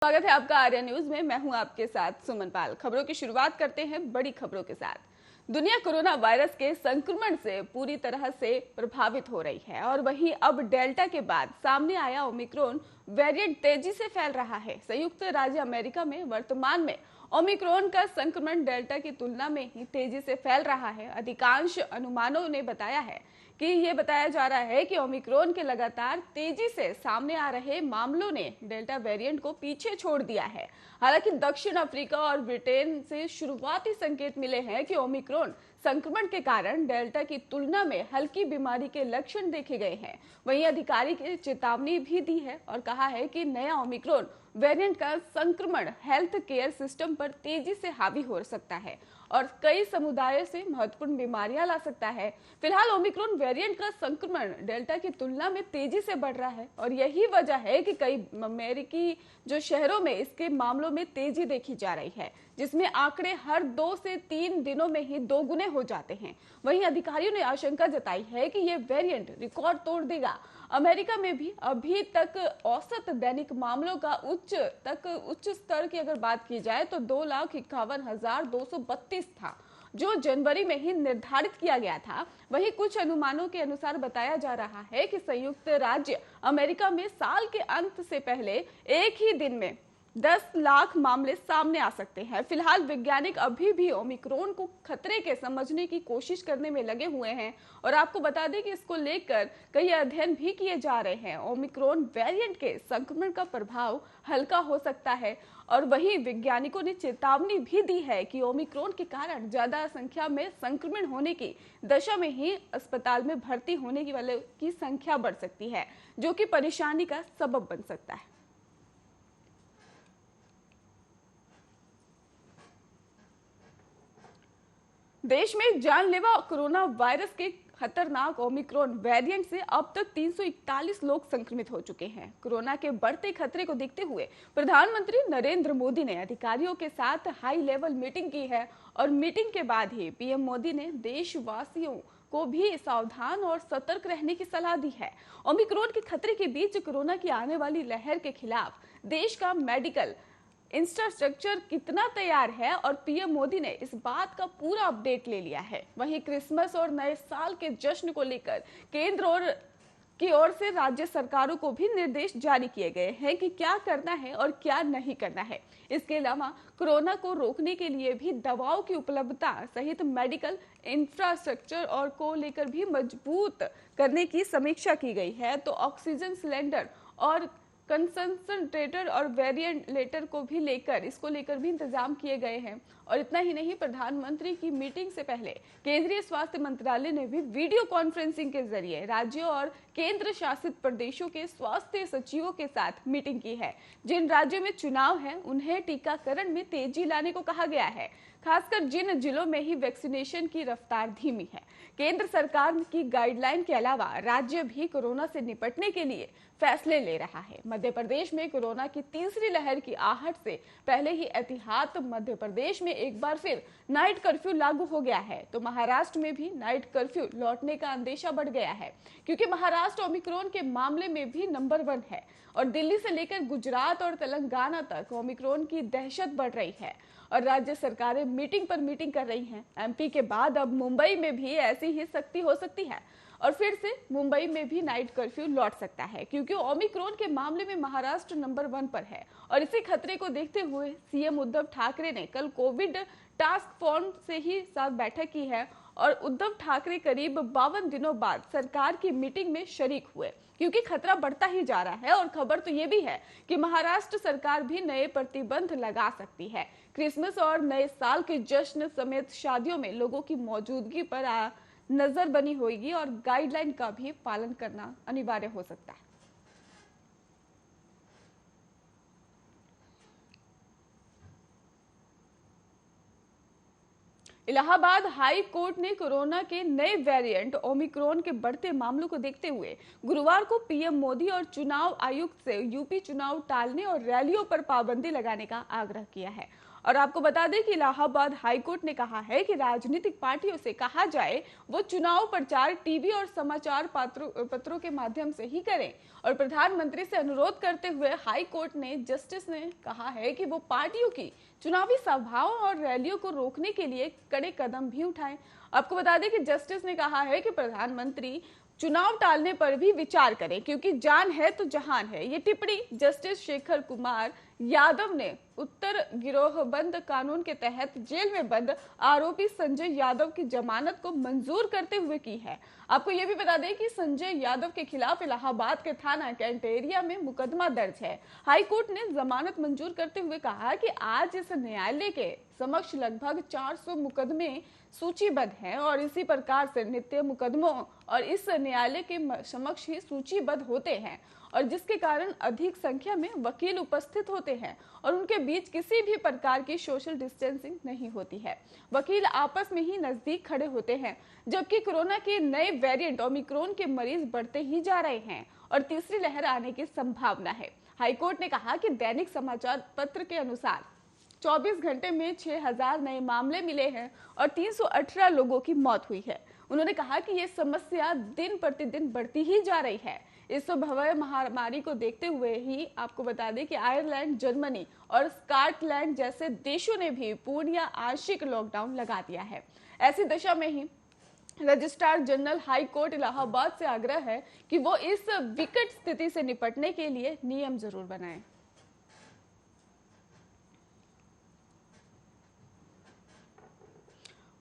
स्वागत है आपका आर्या न्यूज में। मैं हूं आपके साथ सुमन पाल। खबरों की शुरुआत करते हैं बड़ी खबरों के साथ। दुनिया कोरोना वायरस के संक्रमण से पूरी तरह से प्रभावित हो रही है और वहीं अब डेल्टा के बाद सामने आया ओमिक्रॉन वेरिएंट तेजी से फैल रहा है। संयुक्त राज्य अमेरिका में वर्तमान में ओमिक्रॉन का संक्रमण डेल्टा की तुलना में ही तेजी से फैल रहा है। अधिकांश अनुमानों ने बताया है कि ये बताया जा रहा है कि ओमिक्रॉन के लगातार तेजी से सामने आ रहे मामलों ने डेल्टा वेरिएंट को पीछे छोड़ दिया है। हालांकि दक्षिण अफ्रीका और ब्रिटेन से शुरुआती संकेत मिले हैं कि ओमिक्रॉन संक्रमण के कारण डेल्टा की तुलना में हल्की बीमारी के लक्षण देखे गए हैं। वहीं अधिकारी ने चेतावनी भी दी है और कहा है कि नया ओमिक्रॉन वेरिएंट का संक्रमण हेल्थ केयर सिस्टम पर तेजी से हावी हो सकता है और कई समुदायों से महत्वपूर्ण बीमारियां ला सकता है। फिलहाल ओमिक्रॉन वेरिएंट का संक्रमण डेल्टा की तुलना में तेजी से बढ़ रहा है और यही वजह है कि कई अमेरिकी जो शहरों में इसके मामलों में तेजी देखी जा रही है, जिसमें आंकड़े हर 2 से 3 दिनों में ही दोगुने हो जाते हैं। वहीं अधिकारियों ने आशंका जताई है कि यह वेरिएंट रिकॉर्ड तोड़ देगा। अमेरिका में भी अभी तक औसत दैनिक मामलों का उच्च स्तर की अगर बात की जाए तो 2,51,232 था, जो जनवरी में ही निर्धारित किया गया था। वहीं कुछ अनुमानों के अनुसार बताया जा रहा है कि संयुक्त राज्य अमेरिका में साल के अंत से पहले एक ही दिन में 10 लाख मामले सामने आ सकते हैं। फिलहाल वैज्ञानिक अभी भी ओमिक्रॉन को खतरे के समझने की कोशिश करने में लगे हुए हैं और आपको बता दें कि इसको लेकर कई अध्ययन भी किए जा रहे हैं। ओमिक्रॉन वेरिएंट के संक्रमण का प्रभाव हल्का हो सकता है और वहीं वैज्ञानिकों ने चेतावनी भी दी है कि ओमिक्रॉन के कारण ज्यादा संख्या में संक्रमण होने की दशा में ही अस्पताल में भर्ती होने की वाले की संख्या बढ़ सकती है, जो कि परेशानी का सबब बन सकता है। देश में जानलेवा कोरोना वायरस के खतरनाक ओमिक्रॉन वेरिएंट से अब तक 341 लोग संक्रमित हो चुके हैं। कोरोना के बढ़ते खतरे को देखते हुए प्रधानमंत्री नरेंद्र मोदी ने अधिकारियों के साथ हाई लेवल मीटिंग की है और मीटिंग के बाद ही पीएम मोदी ने देशवासियों को भी सावधान और सतर्क रहने की सलाह दी है। ओमिक्रॉन के खतरे के बीच कोरोना की आने वाली लहर के खिलाफ देश का मेडिकल इंफ्रास्ट्रक्चर कितना तैयार है और पीएम मोदी ने इस बात का पूरा अपडेट ले लिया है। वहीं क्रिसमस और नए साल के जश्न को लेकर केंद्र की ओर से राज्य सरकारों को भी निर्देश जारी किए गए हैं कि क्या करना है और क्या नहीं करना है। इसके अलावा कोरोना को रोकने के लिए भी दवाओं की उपलब्धता सहित मेडिकल इंफ्रास्ट्रक्चर और को लेकर भी मजबूत करने की समीक्षा की गई है। तो ऑक्सीजन सिलेंडर और कंसंट्रेटर और वेंटिलेटर को भी इसको लेकर भी इंतजाम किए गए हैं। और इतना ही नहीं, प्रधानमंत्री की मीटिंग से पहले केंद्रीय स्वास्थ्य मंत्रालय ने भी वीडियो कॉन्फ्रेंसिंग के जरिए राज्यों और केंद्र शासित प्रदेशों के स्वास्थ्य सचिवों के साथ मीटिंग की है। जिन राज्यों में चुनाव है उन्हें टीकाकरण में तेजी लाने को कहा गया है, खासकर जिन जिलों में ही वैक्सीनेशन की रफ्तार धीमी है। केंद्र सरकार की गाइडलाइन के अलावा राज्य भी कोरोना से निपटने के लिए फैसले ले रहा है। मध्य प्रदेश में कोरोना की तीसरी लहर की आहट से पहले ही एहतियात मध्य प्रदेश में एक बार फिर नाइट कर्फ्यू लागू हो गया है, तो महाराष्ट्र में भी नाइट कर्फ्यू लौटने का अंदेशा बढ़ गया है, क्योंकि महाराष्ट्र ओमिक्रॉन के मामले में भी नंबर 1 है और दिल्ली से लेकर गुजरात और तेलंगाना तक ओमिक्रॉन की दहशत बढ़ रही है और राज्य सरकारें मीटिंग पर मीटिंग कर रही हैं। एमपी के बाद अब मुंबई में भी ऐसी ही सख्ती हो सकती है और फिर से मुंबई में भी नाइट कर्फ्यू लौट सकता है, क्योंकि ओमिक्रॉन के मामले में महाराष्ट्र नंबर 1 पर है। और इसी खतरे को देखते हुए सीएम उद्धव ठाकरे ने कल कोविड टास्क फोर्स से ही साथ बैठक की है और उद्धव ठाकरे करीब 52 दिनों बाद सरकार की मीटिंग में शरीक हुए, क्योंकि खतरा बढ़ता ही जा रहा है। और खबर तो ये भी है कि महाराष्ट्र सरकार भी नए प्रतिबंध लगा सकती है। क्रिसमस और नए साल के जश्न समेत शादियों में लोगों की मौजूदगी पर नजर बनी होगी और गाइडलाइन का भी पालन करना अनिवार्य हो सकता है। इलाहाबाद हाई कोर्ट ने कोरोना के नए वेरिएंट ओमिक्रॉन के बढ़ते मामलों को देखते हुए गुरुवार को पीएम मोदी और चुनाव आयुक्त से यूपी चुनाव टालने और रैलियों पर पाबंदी लगाने का आग्रह किया है। और आपको बता दें कि इलाहाबाद हाईकोर्ट ने कहा है कि राजनीतिक पार्टियों से कहा जाए वो चुनाव प्रचार टीवी और समाचार पत्रों के माध्यम से ही करें। और प्रधानमंत्री से अनुरोध करते हुए हाई कोर्ट ने जस्टिस ने कहा है कि वो पार्टियों की चुनावी सभाओं और रैलियों को रोकने के लिए कड़े कदम भी उठाएं। आपको बता दें कि जस्टिस ने कहा है कि प्रधानमंत्री चुनाव टालने पर भी विचार करें, क्योंकि जान है तो जहान है। ये टिप्पणी जस्टिस शेखर कुमार यादव ने उत्तर गिरोहबंद कानून के तहत जेल में बंद आरोपी संजय यादव की जमानत को मंजूर करते हुए की है। आपको यह भी बता दें कि संजय यादव के खिलाफ इलाहाबाद के थाना कैंटेरिया में मुकदमा दर्ज है। हाईकोर्ट ने जमानत मंजूर करते हुए कहा कि आज इस न्यायालय के समक्ष लगभग 400 मुकदमे सूचीबद्ध हैं और इसी प्रकार से नित्य मुकदमों और इस न्यायालय के समक्ष ही सूचीबद्ध होते हैं, और जिसके कारण अधिक संख्या में वकील उपस्थित होते हैं और उनके बीच किसी भी प्रकार की सोशल डिस्टेंसिंग नहीं होती है। वकील आपस में ही नजदीक खड़े होते हैं, जबकि कोरोना के नए वेरिएंट ओमिक्रॉन के मरीज बढ़ते ही जा रहे हैं और तीसरी लहर आने की संभावना है। हाईकोर्ट ने कहा कि दैनिक समाचार पत्र के अनुसार 24 घंटे में 6000 नए मामले मिले हैं और 318 लोगों की मौत हुई है। उन्होंने कहा कि ये समस्या दिन प्रतिदिन बढ़ती ही जा रही है। इस भयावह महामारी को देखते हुए ही आपको बता दें कि आयरलैंड, जर्मनी और स्कॉटलैंड जैसे देशों ने भी पूर्ण या आंशिक लॉकडाउन लगा दिया है। ऐसी दशा में ही registrar general high court Allahabad से आग्रह है कि वो इस विकट स्थिति से निपटने के लिए नियम जरूर बनाएं।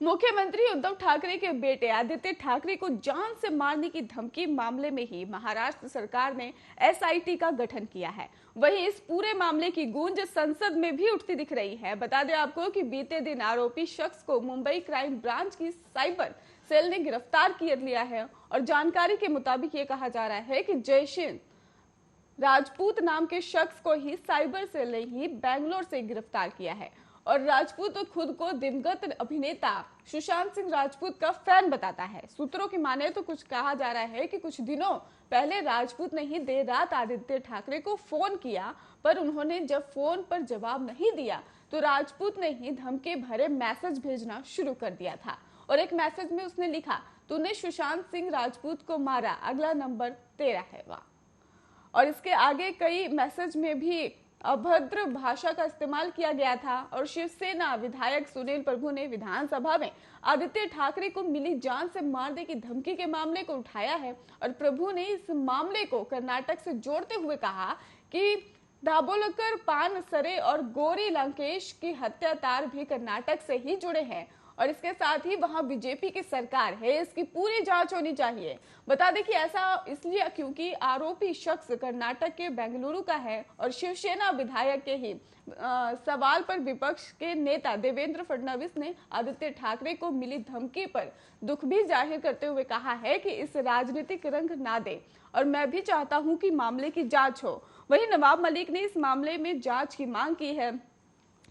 मुख्यमंत्री उद्धव ठाकरे के बेटे आदित्य ठाकरे को जान से मारने की धमकी मामले में ही महाराष्ट्र सरकार ने एसआईटी का गठन किया है। वहीं इस पूरे मामले की गूंज संसद में भी उठती दिख रही है। बता दें आपको कि बीते दिन आरोपी शख्स को मुंबई क्राइम ब्रांच की साइबर सेल ने गिरफ्तार कर लिया है और जानकारी के मुताबिक ये कहा जा रहा है कि जयसिंह राजपूत नाम के शख्स को ही साइबर सेल ने ही बेंगलोर से गिरफ्तार किया है। और राजपूत तो खुद को दिवंगत अभिनेता सुशांत सिंह राजपूत का फैन बताता है। सूत्रों की माने तो कुछ कहा जा रहा है कि कुछ दिनों पहले राजपूत ने ही देर रात आदित्य ठाकरे को फोन किया, पर उन्होंने जब फोन पर जवाब नहीं दिया तो राजपूत ने ही धमकी भरे मैसेज भेजना शुरू कर दिया था। और एक मैसेज में उसने लिखा, तूने सुशांत सिंह राजपूत को मारा, अगला नंबर तेरा है। वाह। और इसके आगे कई मैसेज में भी अभद्र भाषा का इस्तेमाल किया गया था। और शिवसेना विधायक सुनील प्रभु ने विधानसभा में आदित्य ठाकरे को मिली जान से मारने की धमकी के मामले को उठाया है। और प्रभु ने इस मामले को कर्नाटक से जोड़ते हुए कहा कि दाभोलकर, पानसरे और गौरी लंकेश की हत्यातार भी कर्नाटक से ही जुड़े हैं और इसके साथ ही वहां बीजेपी की सरकार है, इसकी पूरी जांच होनी चाहिए। बता दें कि ऐसा इसलिए क्योंकि आरोपी शख्स कर्नाटक के बेंगलुरु का है और शिवसेना विधायक के ही सवाल पर विपक्ष के नेता देवेंद्र फडणवीस ने आदित्य ठाकरे को मिली धमकी पर दुख भी जाहिर करते हुए कहा है कि इस राजनीतिक रंग ना दे और मैं भी चाहता हूं कि मामले की जांच हो। वहीं नवाब मलिक ने इस मामले में जांच की मांग की है।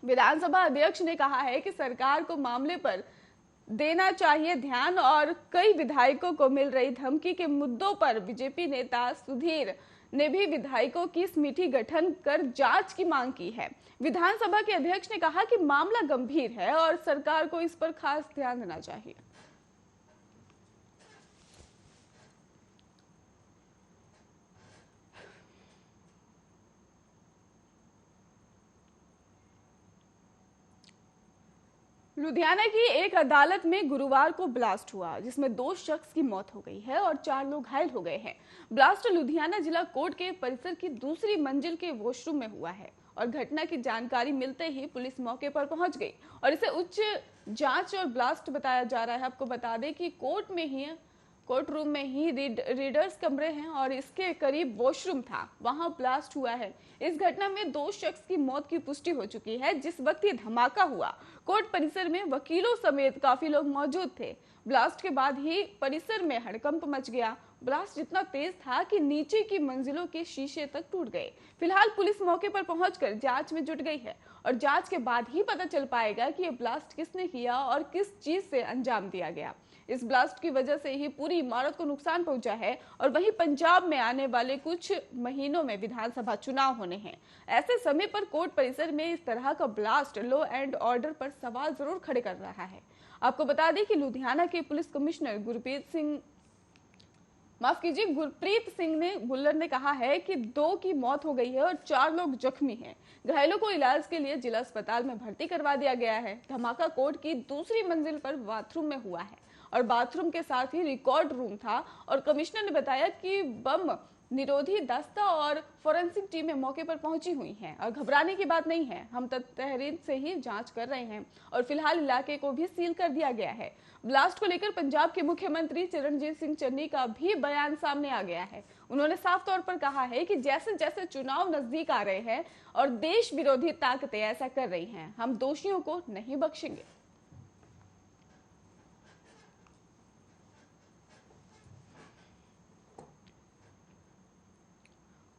विधानसभा अध्यक्ष ने कहा है कि सरकार को मामले पर देना चाहिए ध्यान और कई विधायकों को मिल रही धमकी के मुद्दों पर बीजेपी नेता सुधीर ने भी विधायकों की समिति गठन कर जांच की मांग की है। विधानसभा के अध्यक्ष ने कहा कि मामला गंभीर है और सरकार को इस पर खास ध्यान देना चाहिए। लुधियाना की एक अदालत में गुरुवार को ब्लास्ट हुआ, जिसमें 2 शख्स की मौत हो गई है और 4 लोग घायल हो गए हैं। ब्लास्ट लुधियाना जिला कोर्ट के परिसर की दूसरी मंजिल के वॉशरूम में हुआ है और घटना की जानकारी मिलते ही पुलिस मौके पर पहुंच गई और इसे उच्च जांच और ब्लास्ट बताया जा रहा है। आपको बता दें कि कोर्ट रूम में ही रीडर्स कमरे हैं और इसके करीब वॉशरूम था, वहां ब्लास्ट हुआ है। इस घटना में 2 शख्स की मौत की पुष्टि हो चुकी है। जिस वक्त ये धमाका हुआ, कोर्ट परिसर में वकीलों समेत काफी लोग मौजूद थे। ब्लास्ट के बाद ही परिसर में हड़कंप मच गया। ब्लास्ट इतना तेज था कि नीचे की मंजिलों के शीशे तक टूट गए। फिलहाल पुलिस मौके पर पहुंचकर जांच में जुट गई है और जांच के बाद ही पता चल पाएगा कि ये ब्लास्ट किसने किया और किस चीज से अंजाम दिया गया। इस ब्लास्ट की वजह से ही पूरी इमारत को नुकसान पहुंचा है और वहीं पंजाब में आने वाले कुछ महीनों में विधानसभा चुनाव होने हैं। ऐसे समय पर कोर्ट परिसर में इस तरह का ब्लास्ट लॉ एंड ऑर्डर पर सवाल जरूर खड़े कर रहा है। आपको बता दें कि लुधियाना के पुलिस कमिश्नर गुरप्रीत सिंह भुल्लर ने कहा है कि 2 की मौत हो गई है और 4 लोग जख्मी हैं। घायलों को इलाज के लिए जिला अस्पताल में भर्ती करवा दिया गया है। धमाका कोर्ट की दूसरी मंजिल पर बाथरूम में हुआ है और बाथरूम के साथ ही रिकॉर्ड रूम था और कमिश्नर ने बताया कि बम निरोधी दस्ता और फोरेंसिक टीमें मौके पर पहुंची हुई हैं और घबराने की बात नहीं है। हम तहरीर से ही जांच कर रहे हैं और फिलहाल इलाके को भी सील कर दिया गया है। ब्लास्ट को लेकर पंजाब के मुख्यमंत्री चरणजीत सिंह चन्नी का भी बयान सामने आ गया है। उन्होंने साफ तौर पर कहा है कि जैसे जैसे चुनाव नजदीक आ रहे हैं और देश विरोधी ताकतें ऐसा कर रही हैं, हम दोषियों को नहीं बख्शेंगे।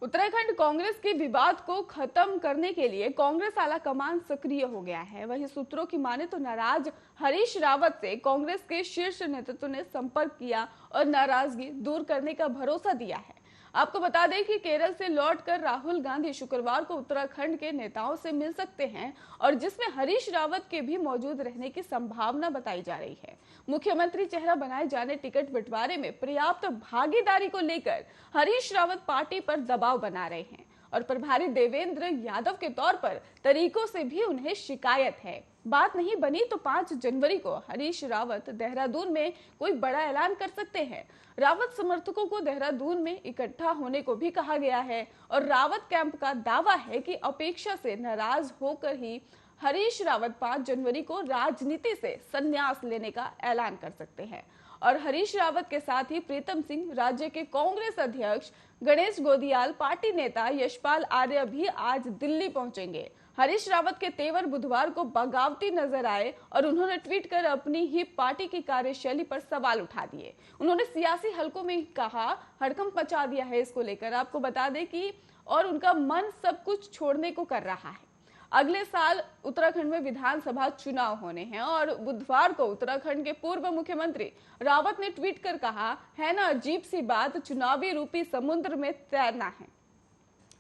उत्तराखंड कांग्रेस के विवाद को खत्म करने के लिए कांग्रेस आला कमान सक्रिय हो गया है। वहीं सूत्रों की माने तो नाराज हरीश रावत से कांग्रेस के शीर्ष नेतृत्व ने संपर्क किया और नाराजगी दूर करने का भरोसा दिया है। आपको बता दें कि केरल से लौटकर राहुल गांधी शुक्रवार को उत्तराखंड के नेताओं से मिल सकते हैं और जिसमें हरीश रावत के भी मौजूद रहने की संभावना बताई जा रही है। मुख्यमंत्री चेहरा बनाए जाने टिकट बंटवारे में पर्याप्त भागीदारी को लेकर हरीश रावत पार्टी पर दबाव बना रहे हैं और प्रभारी देवेंद्र यादव के तौर पर तरीकों से भी उन्हें शिकायत है। बात नहीं बनी तो 5 जनवरी को हरीश रावत देहरादून में कोई बड़ा ऐलान कर सकते हैं। रावत समर्थकों को देहरादून में इकट्ठा होने को भी कहा गया है और रावत कैंप का दावा है कि अपेक्षा से नाराज होकर ही हरीश रावत 5 जनवरी को राजनीति से संन्यास लेने का ऐलान कर सकते हैं। और हरीश रावत के साथ ही प्रीतम सिंह, राज्य के कांग्रेस अध्यक्ष गणेश गोदियाल, पार्टी नेता यशपाल आर्य भी आज दिल्ली पहुंचेंगे। हरीश रावत के तेवर बुधवार को बगावती नजर आए और उन्होंने ट्वीट कर अपनी ही पार्टी की कार्यशैली पर सवाल उठा दिए। उन्होंने सियासी हलकों में कहा हड़कंप मचा दिया है इसको लेकर। आपको बता दें कि और उनका मन सब कुछ छोड़ने को कर रहा है। अगले साल उत्तराखंड में विधानसभा चुनाव होने हैं और बुधवार को उत्तराखंड के पूर्व मुख्यमंत्री रावत ने ट्वीट कर कहा है ना अजीब सी बात, चुनावी रूपी समुद्र में तैरना है।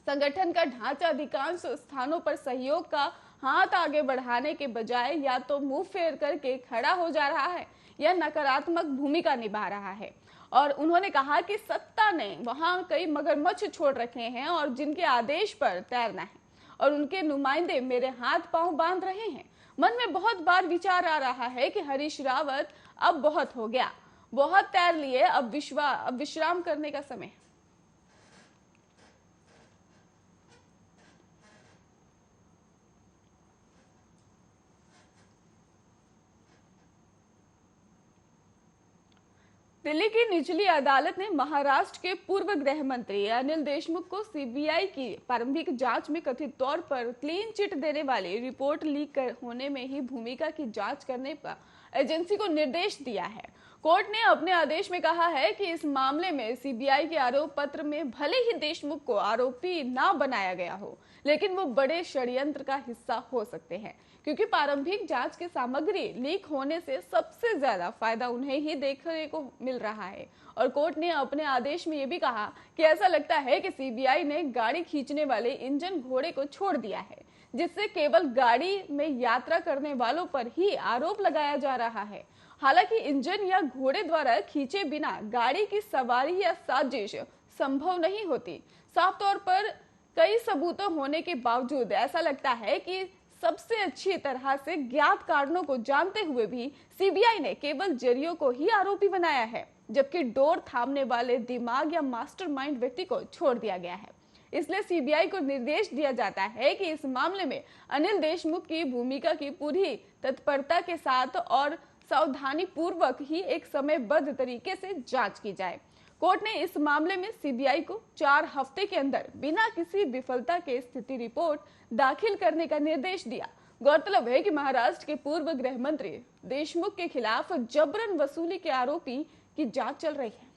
संगठन का ढांचा अधिकांश स्थानों पर सहयोग का हाथ आगे बढ़ाने के बजाय या तो मुंह फेर करके खड़ा हो जा रहा है या नकारात्मक भूमिका निभा रहा है। और उन्होंने कहा कि सत्ता ने वहां कई मगरमच्छ छोड़ रखे हैं और जिनके आदेश पर तैरना है और उनके नुमाइंदे मेरे हाथ पांव बांध रहे हैं। मन में बहुत बार विचार आ रहा है कि हरीश रावत अब बहुत हो गया, बहुत तैर लिए, अब विश्राम करने का समय है। दिल्ली की निचली अदालत ने महाराष्ट्र के पूर्व गृह मंत्री अनिल देशमुख को सीबीआई की प्रारंभिक जांच में कथित तौर पर क्लीन चिट देने वाली रिपोर्ट लीक होने में ही भूमिका की जांच करने पर एजेंसी को निर्देश दिया है। कोर्ट ने अपने आदेश में कहा है कि इस मामले में सीबीआई के आरोप पत्र में भले ही देशमुख को आरोपी ना बनाया गया हो, लेकिन वो बड़े षड्यंत्र का हिस्सा हो सकते हैं क्योंकि प्रारंभिक जांच की सामग्री लीक होने से सबसे ज्यादा फायदा उन्हें ही देखने को मिल रहा है। और कोर्ट ने अपने आदेश में यह भी कहा कि ऐसा लगता है कि सीबीआई ने गाड़ी खींचने वाले इंजन घोड़े को छोड़ दिया है, जिससे केवल गाड़ी में यात्रा करने वालों पर ही आरोप लगाया जा रहा है। हालांकि इंजन या घोड़े द्वारा खींचे बिना गाड़ी की सवारी या साजिश संभव नहीं होती। साफ तौर पर कई सबूतों होने के बावजूद ऐसा लगता है कि सबसे अच्छी तरह से ज्ञात कारणों को जानते हुए भी सीबीआई ने केवल जरियों को ही आरोपी बनाया है, जबकि डोर थामने वाले दिमाग या मास्टरमाइंड व्यक्ति को छोड़ दिया गया है। इसलिए सीबीआई को निर्देश दिया जाता है कि इस मामले में अनिल देशमुख की भूमिका की पूरी तत्परता के साथ और सावधानी पूर्वक ही एक समयबद्ध तरीके से जांच की जाए। कोर्ट ने इस मामले में सीबीआई को 4 हफ्ते के अंदर बिना किसी विफलता के स्थिति रिपोर्ट दाखिल करने का निर्देश दिया। गौरतलब है कि महाराष्ट्र के पूर्व गृह मंत्री देशमुख के खिलाफ जबरन वसूली के आरोपी की जांच चल रही है।